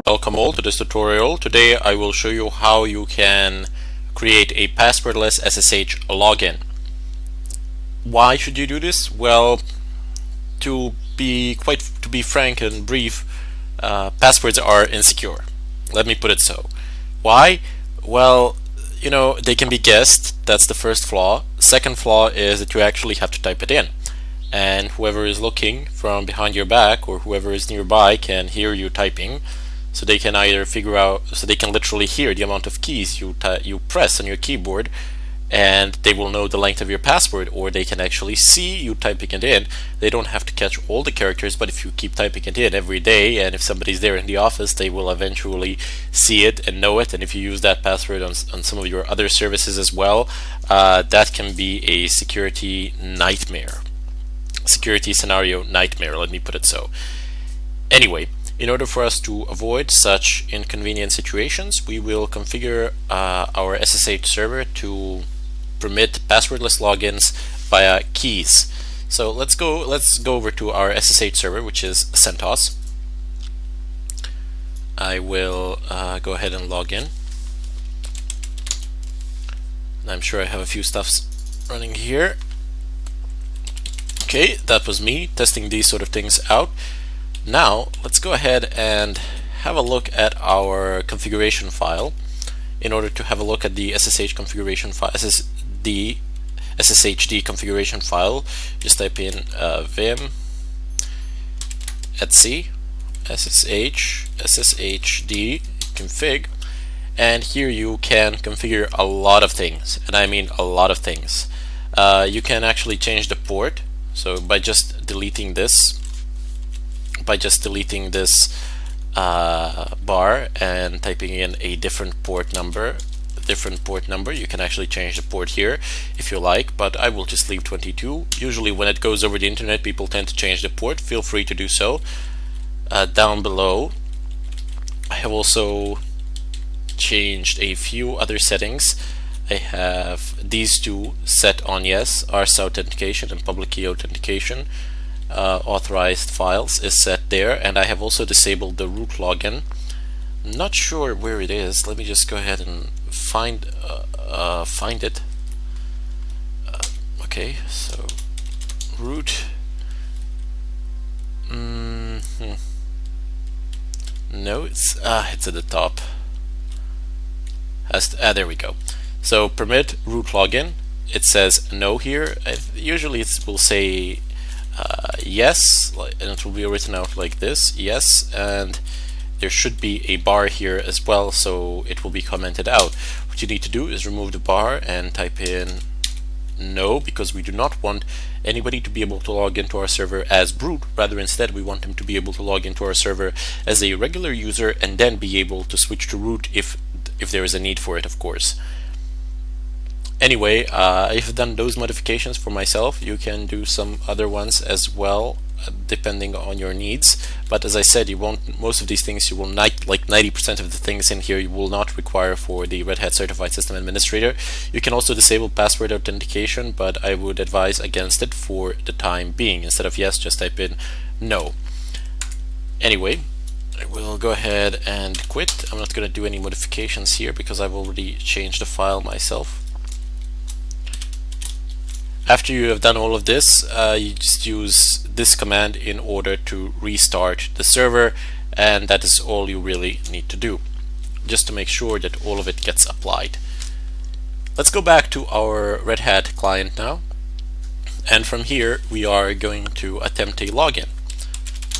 Welcome all to this tutorial. Today I will show you how you can create a passwordless SSH login. Why should you do this? Well, to be frank and brief, passwords are insecure. Let me put it so. Why? Well, they can be guessed. That's the first flaw. Second flaw is that you actually have to type it in. And whoever is looking from behind your back or whoever is nearby can hear you typing. So they can either they can literally hear the amount of keys you press on your keyboard, and they will know the length of your password, or they can actually see you typing it in. They don't have to catch all the characters, but if you keep typing it in every day, and if somebody's there in the office, they will eventually see it and know it. And if you use that password on some of your other services as well, that can be a security scenario nightmare, let me put it so. Anyway, in order for us to avoid such inconvenient situations, we will configure our SSH server to permit passwordless logins via keys. So let's go over to our SSH server, which is CentOS. I will go ahead and log in. I'm sure I have a few stuffs running here. Okay, that was me testing these sort of things out. Now let's go ahead and have a look at our configuration file. In order to have a look at the SSH configuration file, SSHD configuration file, just type in vim etc sshd config, and here you can configure a lot of things, and I mean a lot of things. You can actually change the port, so by just deleting this bar and typing in a different port number, you can actually change the port here if you like, but I will just leave 22. Usually when it goes over the internet, people tend to change the port. Feel free to do so. Down below I have also changed a few other settings. I have these two set on yes, RSA authentication and public key authentication. Authorized files is set there, and I have also disabled the root login. I'm not sure where it is. Let me just go ahead and find it. Okay, so root. No, it's at the top. There we go. So permit root login. It says no here. Usually it will say yes, and it will be written out like this, yes, and there should be a bar here as well, so it will be commented out. What you need to do is remove the bar and type in no, because we do not want anybody to be able to log into our server as root. Rather, instead we want them to be able to log into our server as a regular user and then be able to switch to root if there is a need for it, of course. Anyway, I've done those modifications for myself. You can do some other ones as well, depending on your needs. But as I said, most of these things you will not, like 90% of the things in here, you will not require for the Red Hat Certified System Administrator. You can also disable password authentication, but I would advise against it for the time being. Instead of yes, just type in no. Anyway, I will go ahead and quit. I'm not going to do any modifications here because I've already changed the file myself. After you have done all of this, you just use this command in order to restart the server, and that is all you really need to do, just to make sure that all of it gets applied. Let's go back to our Red Hat client now, and from here we are going to attempt a login.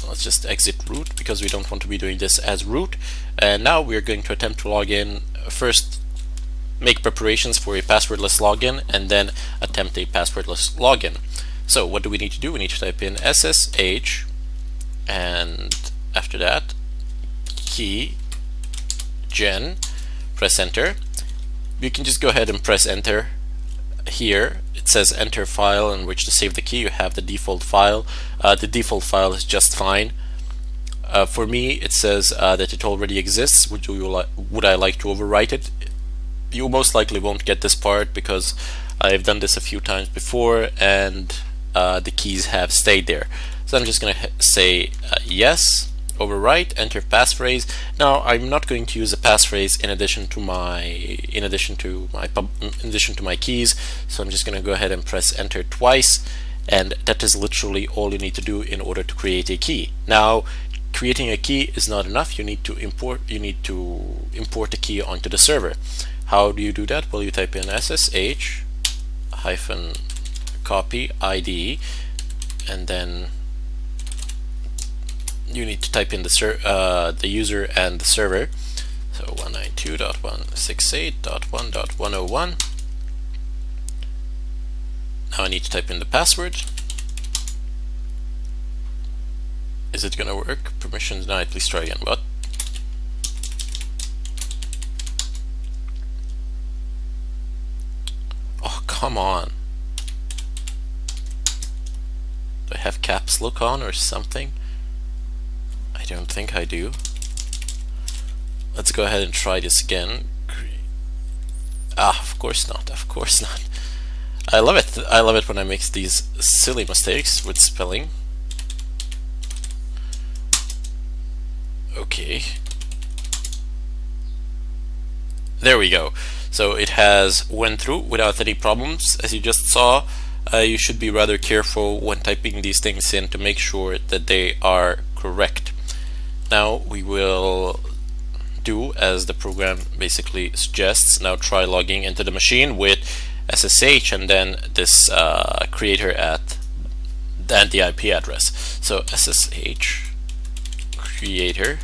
Let's just exit root because we don't want to be doing this as root, and now we are going to attempt to log in. First, make preparations for a passwordless login, and then attempt a passwordless login. So what do we need to do? We need to type in SSH, and after that key gen, press enter. You can just go ahead and press enter. Here it says enter file in which to save the key. You have the default file. The default file is just fine. For me it says that it already exists. Would I like to overwrite it? You most likely won't get this part because I've done this a few times before and the keys have stayed there. So I'm just going to say yes, overwrite, enter passphrase. Now I'm not going to use a passphrase in addition to my keys, so I'm just going to go ahead and press enter twice, and that is literally all you need to do in order to create a key. Now, creating a key is not enough. You need to import a key onto the server. How do you do that? Well, you type in SSH -copy ID, and then you need to type in the user and the server. So 192.168.1.101. Now I need to type in the password. Is it gonna work? Permission denied. Please try again. What? Oh, come on. Do I have caps lock on or something? I don't think I do. Let's go ahead and try this again. Of course not. Of course not. I love it. I love it when I make these silly mistakes with spelling. Okay. There we go. So it has went through without any problems. As you just saw, you should be rather careful when typing these things in to make sure that they are correct. Now we will do as the program basically suggests. Now try logging into the machine with SSH and then this creator and the IP address. So SSH creator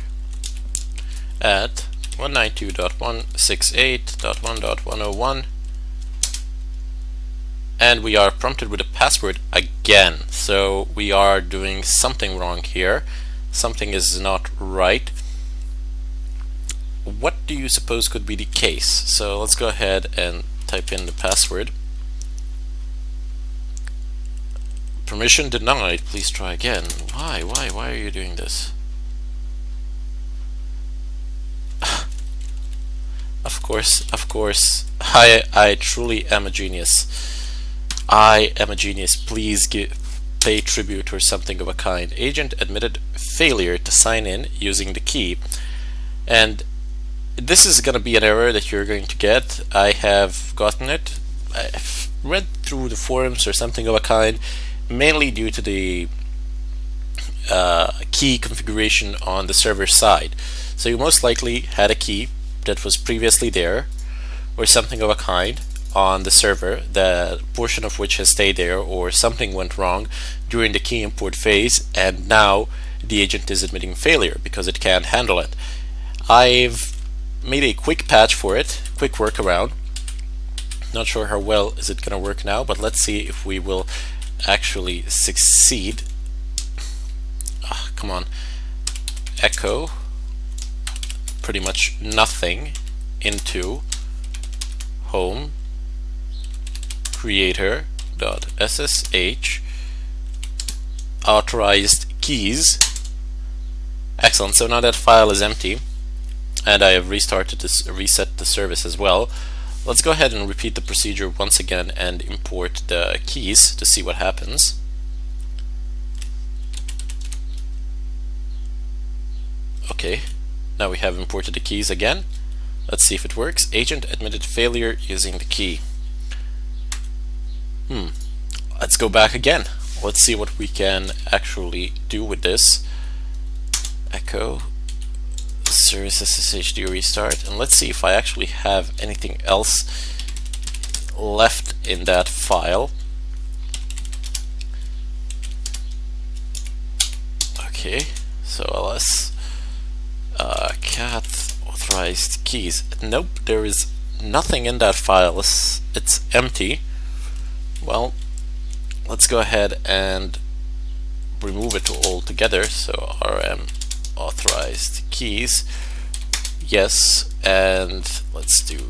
at 192.168.1.101, and we are prompted with a password again. So we are doing something wrong here. Something is not right. What do you suppose could be the case? So let's go ahead and type in the password. Permission denied. Please try again. Why are you doing this? Of course. I truly am a genius. I am a genius. Please pay tribute or something of a kind. Agent admitted failure to sign in using the key. And this is going to be an error that you're going to get. I have gotten it. I've read through the forums or something of a kind, mainly due to the key configuration on the server side. So you most likely had a key that was previously there or something of a kind on the server, the portion of which has stayed there, or something went wrong during the key import phase, and now the agent is admitting failure because it can't handle it. I've made a quick patch for it, quick workaround. Not sure how well is it going to work now, but let's see if we will actually succeed. Come on. Echo pretty much nothing into home creator.ssh authorized keys. Excellent. So now that file is empty, and I have reset the service as well. Let's go ahead and repeat the procedure once again and import the keys to see what happens. Okay, now we have imported the keys again. Let's see if it works. Agent admitted failure using the key. Let's go back again. Let's see what we can actually do with this. Echo service SSH restart, and let's see if I actually have anything else left in that file. Okay, so ls cat authorized keys. Nope, there is nothing in that file. It's empty. Well, let's go ahead and remove it altogether. So rm authorized keys, yes, and let's do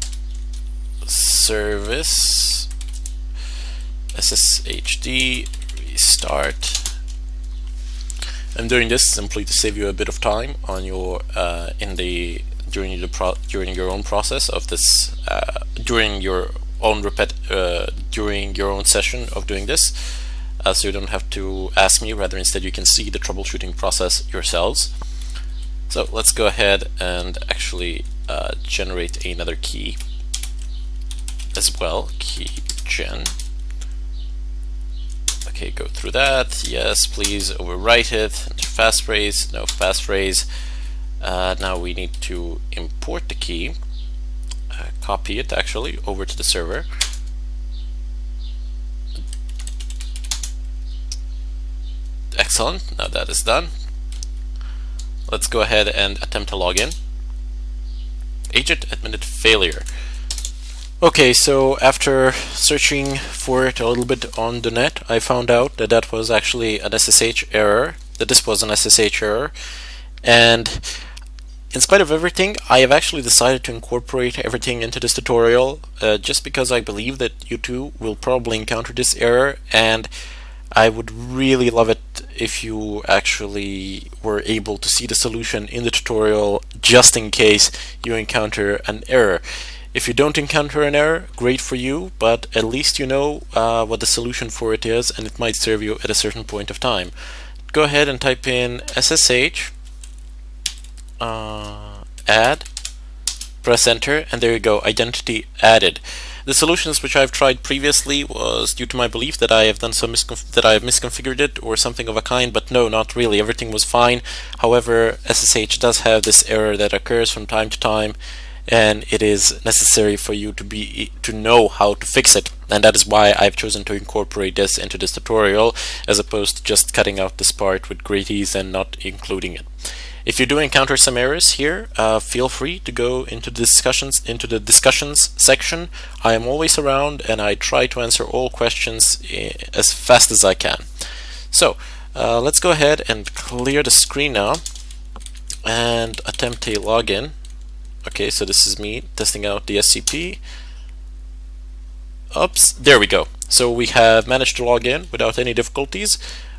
service sshd restart. I'm doing this simply to save you a bit of time on your during your own process of this, during your own session of doing this, so you don't have to ask me. Rather, instead, you can see the troubleshooting process yourselves. So let's go ahead and actually generate another key as well, key gen. Okay, go through that. Yes, please overwrite it. Enter passphrase. No passphrase. Now we need to import the key. Copy it actually over to the server. Excellent. Now that is done. Let's go ahead and attempt to log in. Agent admitted failure. Okay, so after searching for it a little bit on the net, I found out that that was actually an SSH error, that this was an SSH error, and in spite of everything, I have actually decided to incorporate everything into this tutorial just because I believe that you too will probably encounter this error, and I would really love it if you actually were able to see the solution in the tutorial just in case you encounter an error. If you don't encounter an error, great for you, but at least you know what the solution for it is, and it might serve you at a certain point of time. Go ahead and type in SSH add, press enter, and there you go, identity added. The solutions which I've tried previously was due to my belief that I have done some that I have misconfigured it or something of a kind, but no, not really. Everything was fine. However, SSH does have this error that occurs from time to time, and it is necessary for you to know how to fix it, and that is why I've chosen to incorporate this into this tutorial as opposed to just cutting out this part with great ease and not including it. If you do encounter some errors here, feel free to go into the discussions section. I am always around and I try to answer all questions as fast as I can. So let's go ahead and clear the screen now and attempt a login. Okay, so this is me testing out the SCP. Oops, there we go. So we have managed to log in without any difficulties.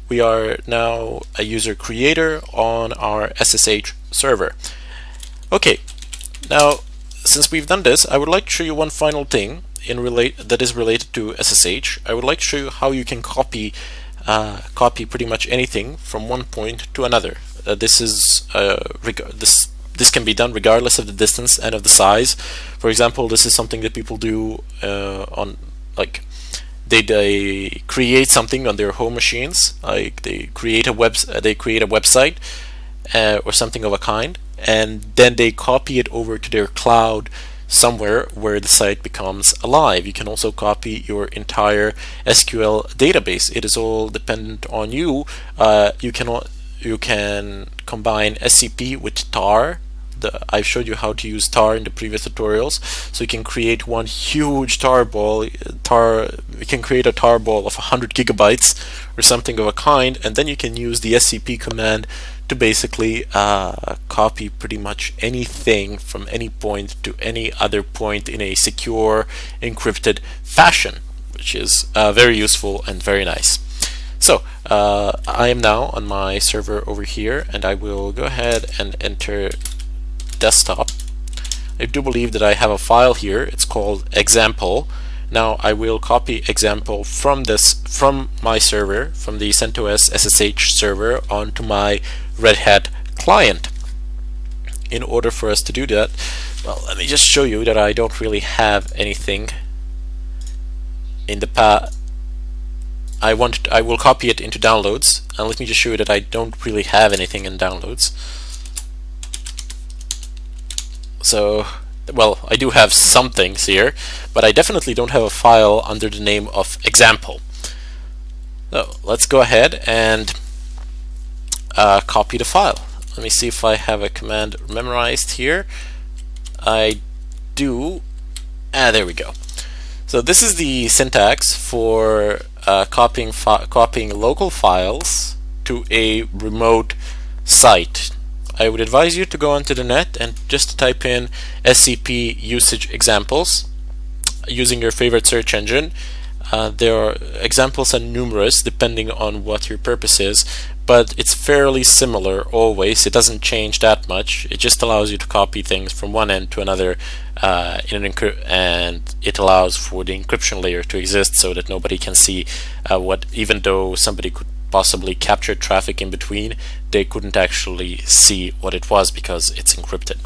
We are now a user creator on our SSH server. Okay, now since we've done this, I would like to show you one final thing that is related to SSH. I would like to show you how you can copy pretty much anything from one point to another. This can be done regardless of the distance and of the size. For example, this is something that people do on they create something on their home machines, like they create a website or something of a kind, and then they copy it over to their cloud somewhere where the site becomes alive. You can also copy your entire SQL database. It is all dependent on you. You can combine SCP with tar. I've showed you how to use tar in the previous tutorials, so you can create one huge tar ball. You can create a tar ball of 100 gigabytes or something of a kind, and then you can use the SCP command to basically copy pretty much anything from any point to any other point in a secure, encrypted fashion, which is very useful and very nice. So I am now on my server over here, and I will go ahead and enter desktop. I do believe that I have a file here. It's called example. Now I will copy example from my server, from the CentOS SSH server, onto my Red Hat client. In order for us to do that, well, let me just show you that I don't really have anything in the path. I will copy it into downloads, and let me just show you that I don't really have anything in downloads. So, well, I do have some things here, but I definitely don't have a file under the name of example. So let's go ahead and copy the file. Let me see if I have a command memorized here. I do. There we go. So this is the syntax for copying local files to a remote site. I would advise you to go onto the net and just type in SCP usage examples using your favorite search engine. There are examples are numerous depending on what your purpose is, but it's fairly similar always. It doesn't change that much. It just allows you to copy things from one end to another, and it allows for the encryption layer to exist so that nobody can see even though somebody could possibly captured traffic in between, they couldn't actually see what it was because it's encrypted.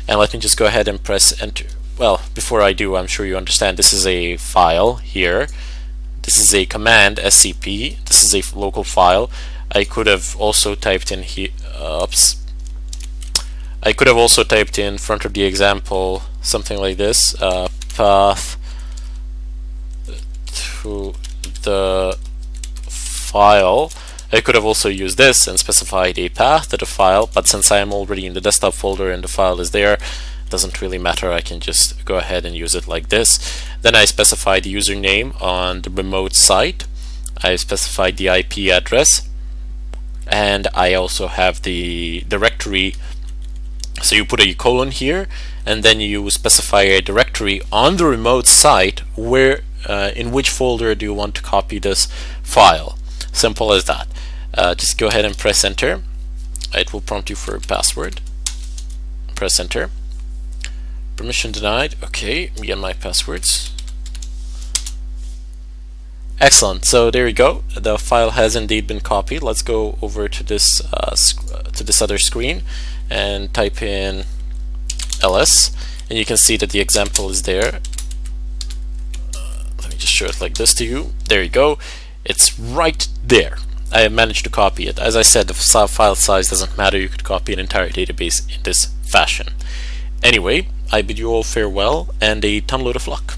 And let me just go ahead and press enter. Well, before I do, I'm sure you understand this is a file here. This is a command, SCP. This is a local file. I could have also typed in here, I could have also typed in front of the example something like this, path to the file. I could have also used this and specified a path to the file, but since I am already in the desktop folder and the file is there, it doesn't really matter. I can just go ahead and use it like this. Then I specify the username on the remote site. I specified the IP address, and I also have the directory. So you put a colon here, and then you specify a directory on the remote site where in which folder do you want to copy this file. Simple as that. Just go ahead and press enter. It will prompt you for a password. Press enter. Permission denied. Okay, me and my passwords. Excellent. So there you go. The file has indeed been copied. Let's go over to this other screen and type in ls, and you can see that the example is there. Let me just show it like this to you. There you go. It's right there. I have managed to copy it. As I said, the file size doesn't matter. You could copy an entire database in this fashion. Anyway, I bid you all farewell and a ton load of luck.